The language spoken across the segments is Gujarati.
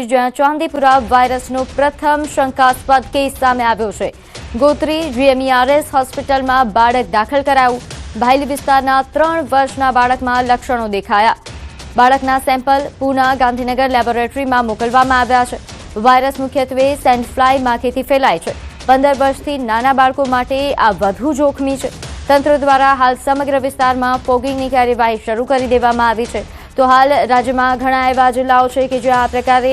જ્યાં ચાંદીપુરા વાયરસનો પ્રથમ શંકાસ્પદ કેસ સામે આવ્યો છે। ગોત્રી જીએમઈઆરએસ હોસ્પિટલમાં બાળક દાખલ કરાયું। ભાયલી વિસ્તારના 3 વર્ષના બાળકમાં લક્ષણો દેખાયા। બાળકના સેમ્પલ પૂના ગાંધીનગર લેબોરેટરીમાં મોકલવામાં આવ્યા છે। વાયરસ મુખ્યત્વે સેન્ડ ફ્લાય માખીથી ફેલાય છે। 15 વર્ષથી નાના બાળકો માટે આ વધુ જોખમી છે। તંત્ર દ્વારા હાલ સમગ્ર વિસ્તારમાં ફોગિંગની કાર્યવાહી શરૂ કરી દેવામાં આવી છે। તો હાલ રાજ્યમાં ઘણા એવા જિલ્લાઓ છે કે જ્યાં આ પ્રકારે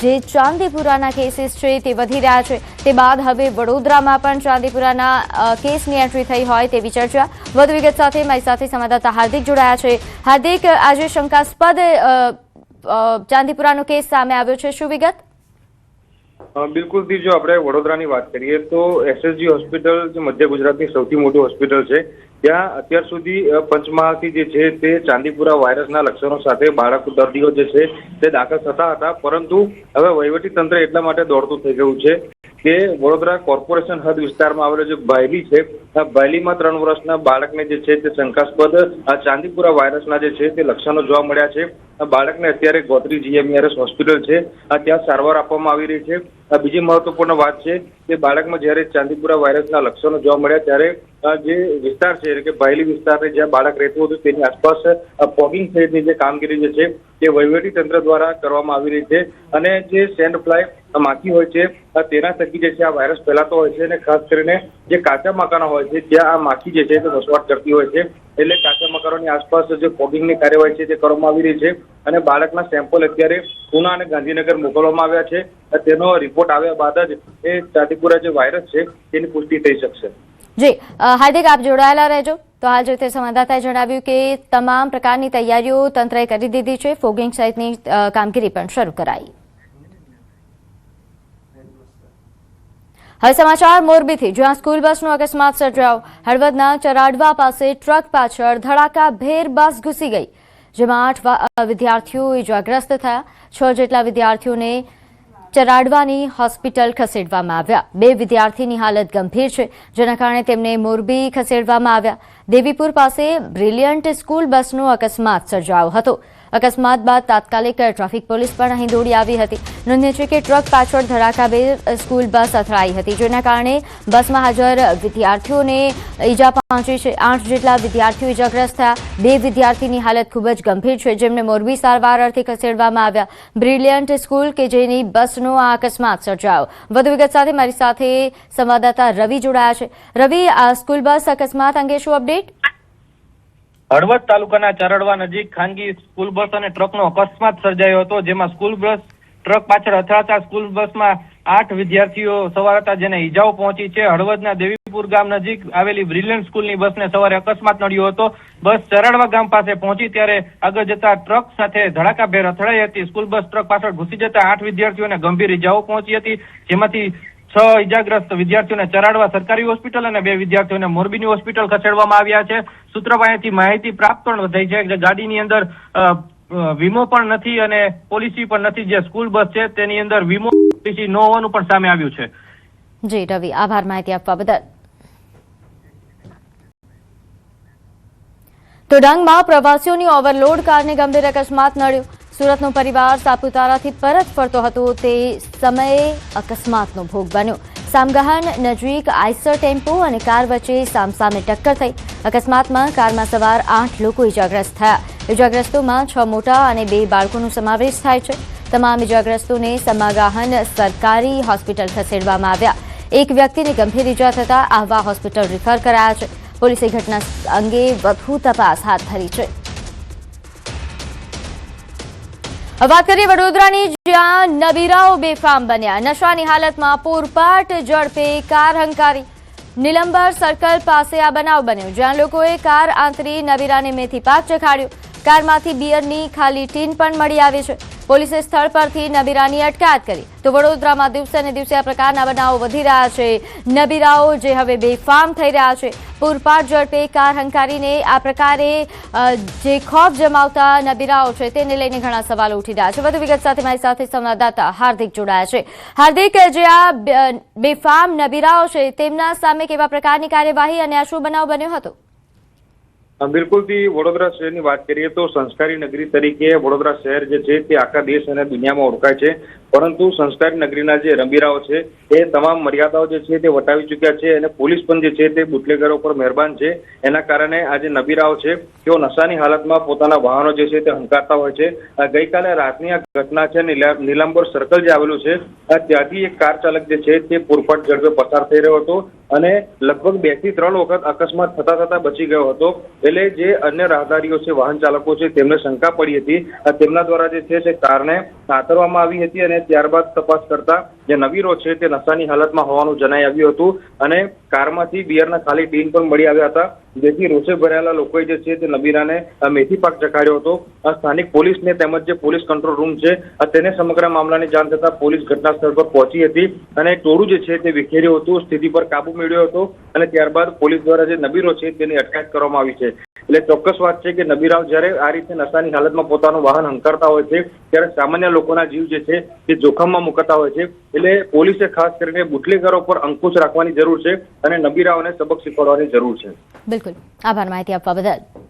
જે ચાંદીપુરાના કેસીસ છે તે વધી રહ્યા છે। તે બાદ હવે વડોદરામાં પણ ચાંદીપુરાના કેસની એન્ટ્રી થઈ હોય તેવી ચર્ચા। વધુ વિગત સાથે મારી સાથે સંવાદદાતા હાર્દિક જોડાયા છે। હાર્દિક, આજે શંકાસ્પદ ચાંદીપુરાનો કેસ સામે આવ્યો છે, શું વિગત? બિલકુલ થી જો આપણે વડોદરાની વાત કરીએ તો એસએસજી હોસ્પિટલ જે મધ્ય ગુજરાતની સૌથી મોટી હોસ્પિટલ છે, ત્યાં અત્યાર સુધી પંચમહાલથી જે છે તે ચાંદીપુરા વાયરસના લક્ષણો સાથે બાળક દર્દીઓ જે છે તે દાખલ થતા હતા, પરંતુ હવે વહીવટી તંત્ર એટલા માટે દોડતું થઈ ગયું છે કે વડોદરા કોર્પોરેશન હદ વિસ્તારમાં આવેલો જે ભાયલી છે, આ ભાયલીમાં 3 વર્ષના બાળકને જે છે તે શંકાસ્પદ ચાંદીપુરા વાયરસના જે છે તે લક્ષણો જોવા મળ્યા છે। બાળકને અત્યારે ગોત્રી જીએમઈઆરએસ હોસ્પિટલ છે ત્યાં સારવાર આપવામાં આવી રહી છે। બીજી મહત્વપૂર્ણ વાત છે કે બાળકમાં જ્યારે ચાંદીપુરા વાયરસના લક્ષણો જોવા મળ્યા ત્યારે જે વિસ્તાર છે એટલે કે ભાયલી વિસ્તાર જ્યાં બાળક રહેતું હતું તેની આસપાસ ફોગિંગ સહિતની જે કામગીરી જે છે તે વહીવટી તંત્ર દ્વારા કરવામાં આવી રહી છે। અને જે સેન્ડ ફ્લાય માખી હોય છે તેના થકી જે છે આ વાયરસ ફેલાતો હોય છે અને ખાસ કરીને જે કાચા મકાનો હોય છે ત્યાં આ માખી જે છે તે વસવાટ કરતી હોય છે, એટલે કાચા મકાનોની આસપાસ જે ફોગિંગની કાર્યવાહી છે તે કરવામાં આવી રહી છે અને બાળકના સેમ્પલ અત્યારે પૂના અને ગાંધીનગર મોકલવામાં આવ્યા છે। તેનો રિપોર્ટ આવ્યા બાદ જ એ ચાંદીપુરા જે વાયરસ છે તેની પુષ્ટિ થઈ શકશે। જી હાર્દિક, આપ જોડાયેલા રહેજો। તો હાલ જે તે સંવાદદાતાએ જણાવ્યું કે તમામ પ્રકારની તૈયારીઓ તંત્રએ કરી દીધી છે, ફોગિંગ સહિતની કામગીરી પણ શરૂ કરાઈ। હવે સમાચાર મોરબીથી, જ્યાં સ્કૂલ બસનો અકસ્માત સર્જાયો। હળવદના ચરાડવા પાસે ટ્રક પાછળ ધડાકાભેર બસ ઘૂસી ગઈ, જેમાં 8 વિદ્યાર્થીઓ ઇજાગ્રસ્ત થયા। 6 જેટલા વિદ્યાર્થીઓને ચરાડવાની હોસ્પિટલ ખસેડવામાં આવ્યા। 2 વિદ્યાર્થીની હાલત ગંભીર છે, જેના કારણે તેમને મોરબી ખસેડવામાં આવ્યા। દેવીપુર પાસે બ્રિલિયન્ટ સ્કૂલ બસનો અકસ્માત સર્જાયો હતો। અકસ્માત બાદ તાત્કાલિક ટ્રાફિક પોલીસ પણ અહીં દોડી આવી હતી। નોંધનીય છે કે ટ્રક પાછળ ધડાકાભેર સ્કૂલ બસ અથડાઈ હતી, જેના કારણે બસમાં હાજર વિદ્યાર્થીઓને ઈજા પહોંચી છે। 8 જેટલા વિદ્યાર્થીઓ ઈજાગ્રસ્ત થયા। 2 વિદ્યાર્થીની હાલત ખૂબ જ ગંભીર છે, જેમને મોરબી સારવાર અર્થે ખસેડવામાં આવ્યા। બ્રિલિયન્ટ સ્કૂલ કે જેની બસનો આ અકસ્માત સર્જાયો। વધુ વિગત સાથે મારી સાથે સંવાદદાતા રવિ જોડાયા છે। રવિ, આ સ્કૂલ બસ અકસ્માત અંગે શું અપડેટ? હળવદ તાલુકાના ચરાડવા નજીક ખાનગી સ્કૂલ બસ અને ટ્રકનો અકસ્માત સર્જાયો હતો, જેમાં સ્કૂલ બસ ટ્રક પાછળ અથડાતા સ્કૂલ બસમાં 8 વિદ્યાર્થીઓ સવાર હતા, જેને ઈજાઓ પહોંચી છે। હળવદના દેવીપુર ગામ નજીક આવેલી બ્રિલિયન્ટ સ્કૂલની બસને સવારે અકસ્માત નડ્યો હતો। બસ ચરાડવા ગામ પાસે પહોંચી ત્યારે આગળ જતા ટ્રક સાથે ધડાકાભેર અથડાઈ હતી। સ્કૂલ બસ ટ્રક પાછળ ઘૂસી જતા 8 વિદ્યાર્થીઓને ગંભીર ઈજાઓ પહોંચી હતી, જેમાંથી 6 ઈજાગ્રસ્ત વિદ્યાર્થીઓને ચરાડવા સરકારી હોસ્પિટલ અને 2 વિદ્યાર્થીઓને મોરબીની હોસ્પિટલ ખસેડવામાં આવ્યા છે। સૂત્રો પાસેથી માહિતી પ્રાપ્ત પણ થઈ છે કે ગાડીની અંદર વીમો પણ નથી અને પોલિસી પણ નથી। જે સ્કૂલ બસ છે તેની અંદર વીમો પોલિસી ન હોવાનું પણ સામે આવ્યું છે। જી રવિ, આભાર માહિતી આપવા બદલ। તો ડાંગમાં પ્રવાસીઓની ઓવરલોડ કારને ગંભીર અકસ્માત નડ્યો। સુરતનો પરિવાર સાપુતારાથી પરત ફરતો હતો તે સમયે અકસ્માતનો ભોગ બન્યો। સામગાહન નજીક આઈસર ટેમ્પો અને કાર વચ્ચે સામસામે ટક્કર થઈ। અકસ્માતમાં કારમાં સવાર 8 લોકો ઇજાગ્રસ્ત થયા। ઇજાગ્રસ્તોમાં 6 મોટા અને 2 બાળકોનો સમાવેશ થાય છે। તમામ ઇજાગ્રસ્તોને સમાગાહન સરકારી હોસ્પિટલ ખસેડવામાં આવ્યા। એક વ્યક્તિને ગંભીર ઇજા થતા આહવા હોસ્પિટલ રિફર કરાયા છે। પોલીસે ઘટના અંગે વધુ તપાસ હાથ ધરી છે। વાત કરીએ વડોદરાની, જ્યાં નબીરાઓ બેફામ બન્યા। નશાની હાલતમાં પૂરપાટ ઝડપે કાર હંકારી। નીલંબર સર્કલ પાસે આ બનાવ બન્યો, જ્યાં લોકોએ કાર આંતરી નબીરાને મેથી પાક ચખાડ્યો। કારમાંથી બિયરની ખાલી ટીન પણ મળી આવી છે। પોલીસે સ્થળ પરથી નબીરાની અટકાયત કરી। તો વડોદરામાં દિવસે ને દિવસે આ પ્રકારના બનાવો વધી રહ્યા છે। નબીરાઓ જે હવે બેફામ થઈ રહ્યા છે, પૂરપાટ ઝડપે કાર હંકારીને આ પ્રકારે જે ખોફ જમાવતા નબીરાઓ છે તેને લઈને ઘણા સવાલો ઉઠી રહ્યા છે। વધુ વિગત સાથે મારી સાથે સંવાદદાતા હાર્દિક જોડાયા છે। હાર્દિક, જે આ બેફામ નબીરાઓ છે તેમના સામે કેવા પ્રકારની કાર્યવાહી અને આ શું બનાવ બન્યો હતો? બિલકુલથી વડોદરા શહેરની વાત કરીએ તો સંસ્કારી નગરી તરીકે વડોદરા શહેર જે છે તે આખા દેશ અને દુનિયામાં ઓળખાય છે, પરંતુ સંસ્કારી નગરીના જે રમીરાઓ છે એ તમામ મર્યાદાઓ જે છે તે વટાવી ચૂક્યા છે અને પોલીસ પણ જે છે તે બુટલેગરો પર મહેરબાન છે. એના કારણે આ જે નબીરાઓ છે તેઓ નશાની હાલતમાં પોતાના વાહનો જે છે તે હંકારતા હોય છે. ગઈકાલે રાતની આ ઘટના છે નીલાંબર સર્કલ જે આવેલું છે ત્યાંથી એક કાર ચાલક જે છે તે પૂરપાટ ઝડપે પસાર થઈ રહ્યો હતો અને લગભગ 2 થી 3 વખત અકસ્માત થતા બચી ગયો હતો. એટલે જે અન્ય રાહદારીઓ છે, વાહન ચાલકો છે, તેમને શંકા પડી હતી. તેમના દ્વારા જે છે તે કારને આતરવામાં આવી હતી અને ત્યારબાદ તપાસ કરતા જે નવીરો છે તે નશાની હાલતમાં હોવાનું જણાઈ આવ્યું હતું અને કારમાંથી બિયરના ખાલી ટીન પણ મળી આવ્યા હતા, જેથી રોષે ભરાયેલા લોકોએ જે છે તે નબીરાને મેથી પાક ચખાડ્યો હતો. સ્થાનિક પોલીસને તેમજ જે પોલીસ કંટ્રોલ રૂમ છે તેને સમગ્ર મામલાની જાણ થતાં પોલીસ ઘટના સ્થળ પર પહોંચી હતી અને ટોળું જે છે તે વિખેર્યું હતું, સ્થિતિ પર કાબુ મેળવ્યો હતો અને ત્યારબાદ પોલીસ દ્વારા જે નબીરો છે તેની અટકાયત કરવામાં આવી છે. એટલે ચોક્કસ વાત છે કે નબીરાઓ જ્યારે આ રીતે નશાની હાલતમાં પોતાનું વાહન હંકારતા હોય છે ત્યારે સામાન્ય લોકોના જીવ જે છે તે જોખમમાં મુકાતા હોય છે. એટલે પોલીસે ખાસ કરીને બુટલેગરો પર અંકુશ રાખવાની જરૂર છે અને નબીરાઓને સબક શીખવાડવાની જરૂર છે. બિલકુલ, આભાર માહિતી આપવા બદલ.